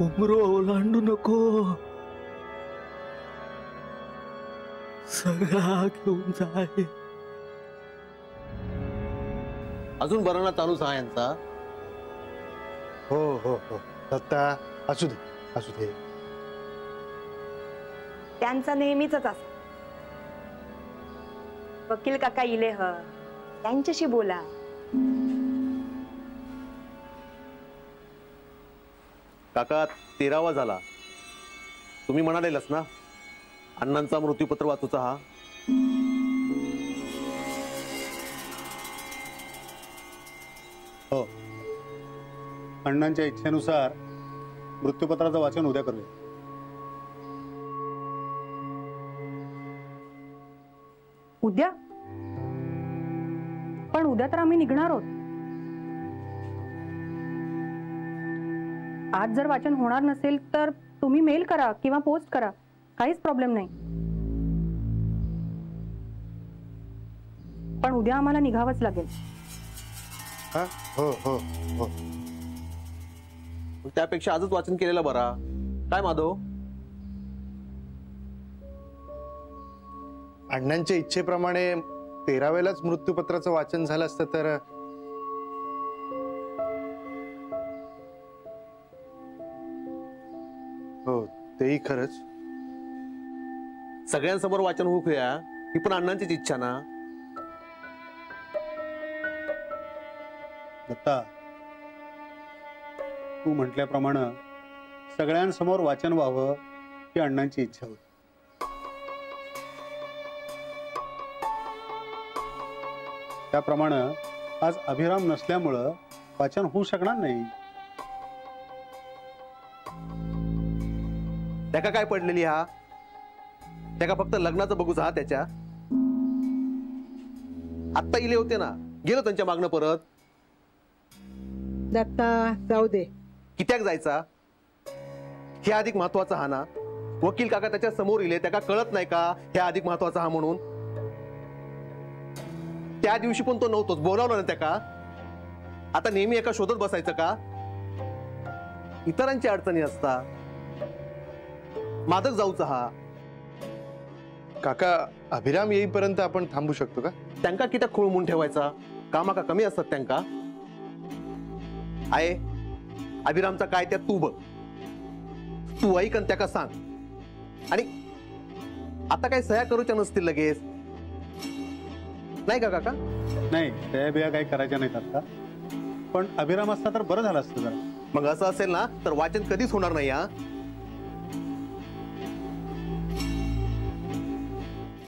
उमरो ओलांडू नको, सगळा घेऊन जाय. अजून बरा ना चालूच हा यांचा. हो हो हो दत्ता, असू दे असू दे. त्यांचा नेहमीच असं. वकील काका इले ह, त्यांच्याशी बोला. काका 13वा झाला. तुम्ही म्हणालेलच ना अण्णांचा मृत्यूपत्र वाचूचा हा. हो, अण्णांच्या इच्छेनुसार मृत्यूपत्राचं वाचन उद्या करूया. उद्या? पण उद्या तर आम्ही निघणार आहोत. आज जर वाचन होणार नसेल तर तुम्ही मेल करा किंवा पोस्ट करा, काहीच प्रॉब्लेम नाही. पण उद्या आम्हाला निघावंच लागेल. हा हो हो हो. त्यापेक्षा आजच वाचन केलेलं बरा. काय माधव? अण्णांच्या इच्छेप्रमाणे 13वेलाच मृत्यूपत्राचं वाचन झालं असतं तर हो, तेही खरंच. सगळ्यांसमोर वाचन होऊया ही पण अण्णांचीच इच्छा ना. दत्ता, तू म्हटल्याप्रमाणे सगळ्यांसमोर वाचन व्हावं ही अण्णांची इच्छा होती. त्याप्रमाणे आज अभिराम नसल्यामुळं वाचन होऊ शकणार नाही. त्याका काय पडलेली हा? त्याका फक्त लग्नाचं बघूच हा त्याच्या. आत्ता इले होते ना, गेलो त्यांच्या मागणं परत. दत्ता जाऊ दे. कित्याक जायचा? हे अधिक महत्वाचा हा ना. वकील काका त्याच्या समोर इले, त्याका कळत नाही का हे अधिक महत्वाचा हा म्हणून? त्या दिवशी पण तो नव्हतोच, बोलावलं ना त्याका. आता नेहमी एका शोधत बसायचं का? इतरांची अडचणी असता. मादक जाऊचा हा. काका, अभिराम येईपर्यंत आपण थांबू शकतो का? त्यांका कित्याक खोळमून ठेवायचा? कामा का कमी असतात त्यांका? आहे अभिरामचा काय त्यात तू बघ. तू ऐक आणि त्याका सांग. आणि आता काय सह्या करूच्या नसतील लगेच, नाही का काका? नाही, त्या बिया काही करायच्या नाहीत आता. पण अभिराम असता तर बरं झालं असतं जरा. मग असं असेल ना तर वाचन कधीच होणार नाही हा.